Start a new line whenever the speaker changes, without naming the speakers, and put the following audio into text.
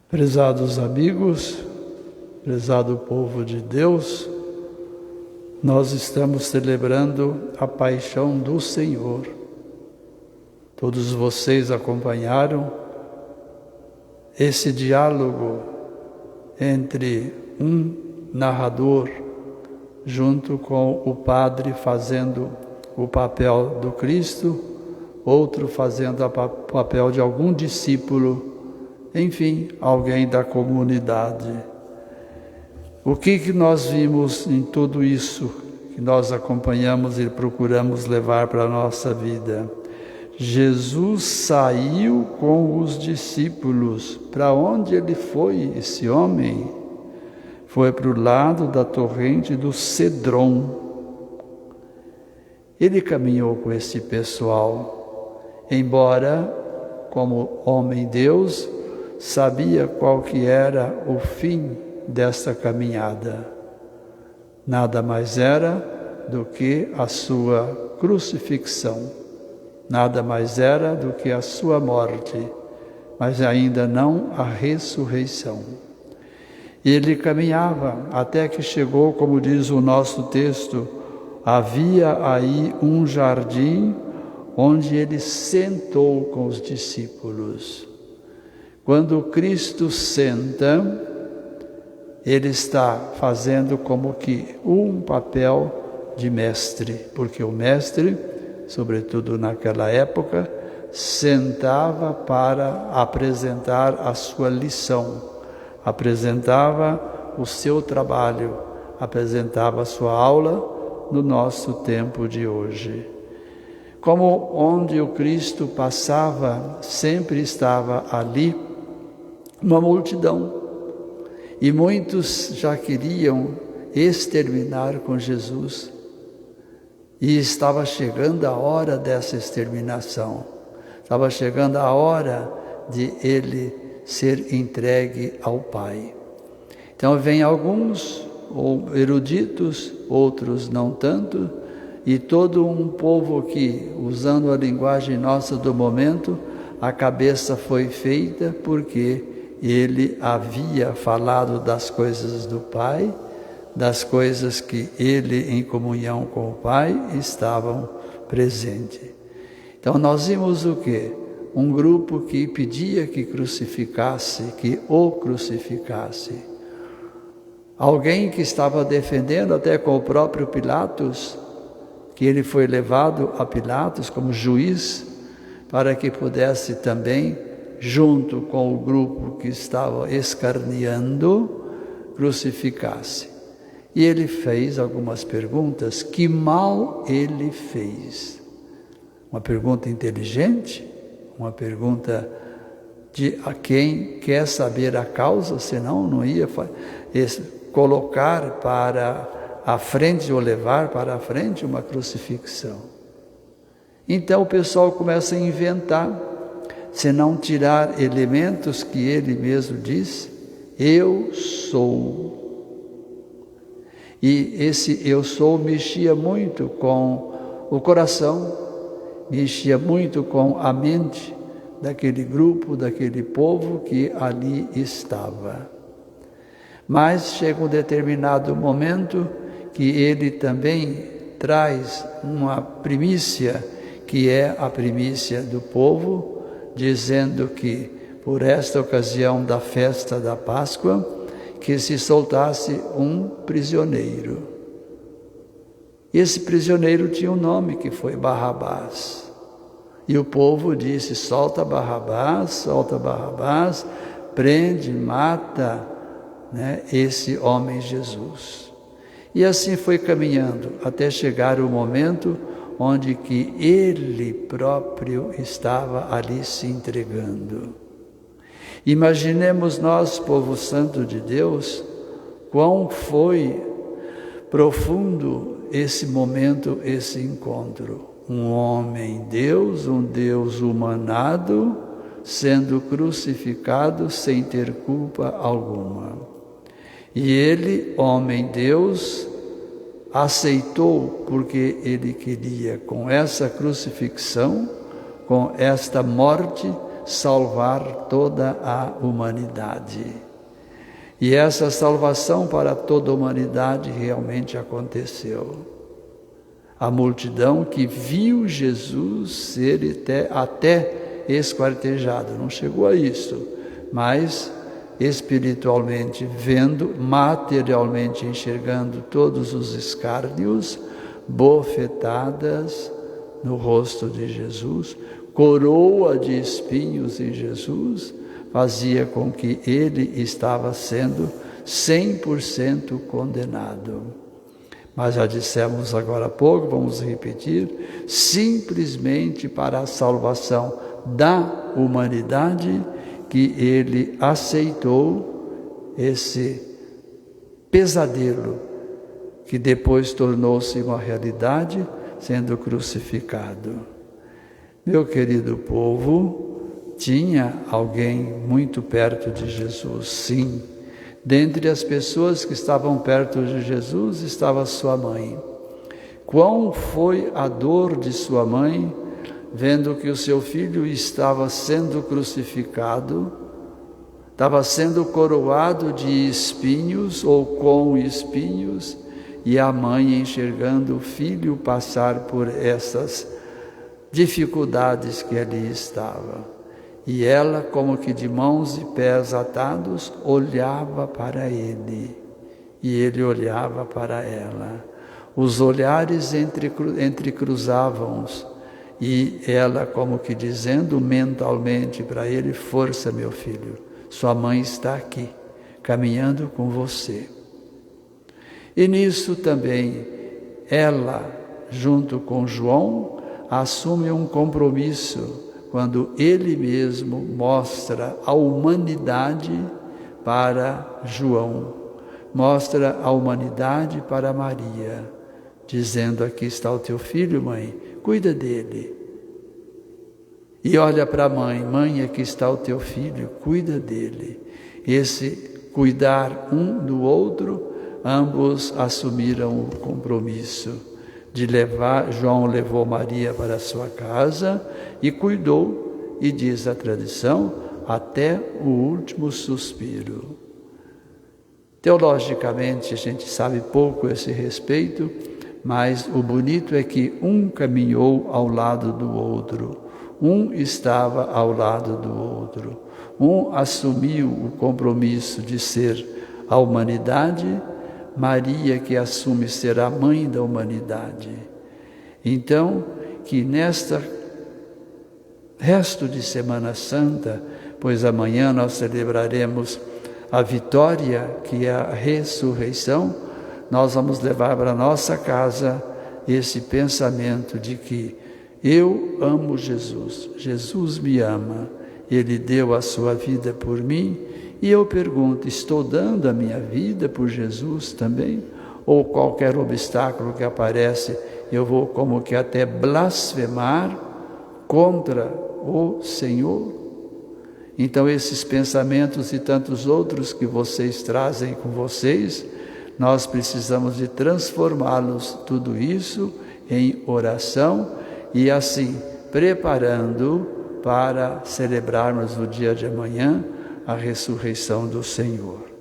Prezados amigos, prezado povo de Deus, nós estamos celebrando a paixão do Senhor. Todos vocês acompanharam esse diálogo entre um narrador junto com o padre fazendo o papel do Cristo, outro fazendo o papel de algum discípulo, enfim, alguém da comunidade. O que nós vimos em tudo isso que nós acompanhamos e procuramos levar para a nossa vida? Jesus saiu com os discípulos. Para onde ele foi, esse homem? Foi para o lado da torrente do Cedron. Ele caminhou com esse pessoal, embora, como homem-deus, sabia qual que era o fim desta caminhada. Nada mais era do que a sua crucifixão, nada mais era do que a sua morte, mas ainda não a ressurreição. Ele caminhava até que chegou, como diz o nosso texto, havia aí um jardim onde ele sentou com os discípulos. Quando Cristo senta, ele está fazendo como que um papel de mestre, porque o mestre, sobretudo naquela época, sentava para apresentar a sua lição, apresentava o seu trabalho, apresentava a sua aula no nosso tempo de hoje. Como onde o Cristo passava, sempre estava ali uma multidão, e muitos já queriam exterminar com Jesus, e estava chegando a hora dessa exterminação, estava chegando a hora de ele ser entregue ao Pai. Então vem alguns eruditos, outros não tanto, e todo um povo que, usando a linguagem nossa do momento, a cabeça foi feita porque ele havia falado das coisas do Pai, das coisas que ele, em comunhão com o Pai, estavam presentes. Então nós vimos o quê? Um grupo que pedia que crucificasse, que o crucificasse. Alguém que estava defendendo até com o próprio Pilatos, que ele foi levado a Pilatos como juiz, para que pudesse também, junto com o grupo que estava escarneando, crucificasse. E ele fez algumas perguntas. Que mal ele fez? Uma pergunta inteligente, uma pergunta de a quem quer saber a causa, senão não ia colocar para a frente ou levar para a frente uma crucifixão. Então o pessoal começa a inventar, se não tirar elementos que ele mesmo diz, eu sou. E esse eu sou mexia muito com o coração, mexia muito com a mente daquele grupo, daquele povo que ali estava. Mas chega um determinado momento que ele também traz uma primícia, que é a primícia do povo, dizendo que por esta ocasião da festa da Páscoa, que se soltasse um prisioneiro. Esse prisioneiro tinha um nome, que foi Barrabás. E o povo disse, solta Barrabás, prende, mata, esse homem Jesus. E assim foi caminhando, até chegar o momento onde que ele próprio estava ali se entregando. Imaginemos nós, povo santo de Deus, quão foi profundo esse momento, esse encontro. Um homem Deus, um Deus humanado, sendo crucificado sem ter culpa alguma. E ele, homem Deus, aceitou porque ele queria, com essa crucifixão, com esta morte, salvar toda a humanidade. E essa salvação para toda a humanidade realmente aconteceu. A multidão que viu Jesus ser até esquartejado, não chegou a isso, mas espiritualmente vendo, materialmente enxergando todos os escárnios, bofetadas no rosto de Jesus, coroa de espinhos em Jesus, fazia com que ele estava sendo 100% condenado. Mas já dissemos agora há pouco, vamos repetir, simplesmente para a salvação da humanidade que ele aceitou esse pesadelo que depois tornou-se uma realidade, sendo crucificado. Meu querido povo, tinha alguém muito perto de Jesus, sim. Dentre as pessoas que estavam perto de Jesus estava sua mãe. Quão foi a dor de sua mãe, vendo que o seu filho estava sendo crucificado, estava sendo coroado de espinhos ou com espinhos, e a mãe enxergando o filho passar por essas dificuldades que ali estava. E ela, como que de mãos e pés atados, olhava para ele, e ele olhava para ela. Os olhares entrecruzavam-se, e ela, como que dizendo mentalmente para ele: força, meu filho, sua mãe está aqui, caminhando com você. E nisso também, ela, junto com João, assume um compromisso, quando ele mesmo mostra a humanidade para João, mostra a humanidade para Maria, dizendo: aqui está o teu filho, mãe, cuida dele. E olha para a mãe: mãe, aqui está o teu filho, cuida dele. Esse cuidar um do outro, ambos assumiram o compromisso de levar. João levou Maria para sua casa e cuidou, e diz a tradição, até o último suspiro. Teologicamente a gente sabe pouco a esse respeito, mas o bonito é que um caminhou ao lado do outro, um estava ao lado do outro, um assumiu o compromisso de ser a humanidade, Maria que assume ser a mãe da humanidade. Então, que nesta resto de Semana Santa, pois amanhã nós celebraremos a vitória, que é a ressurreição, nós vamos levar para nossa casa esse pensamento de que eu amo Jesus, Jesus me ama, Ele deu a sua vida por mim, e eu pergunto: estou dando a minha vida por Jesus também? Ou qualquer obstáculo que aparece, eu vou como que até blasfemar contra o Senhor? Então esses pensamentos e tantos outros que vocês trazem com vocês, nós precisamos de transformá-los, tudo isso, em oração, e assim preparando para celebrarmos no dia de amanhã a ressurreição do Senhor.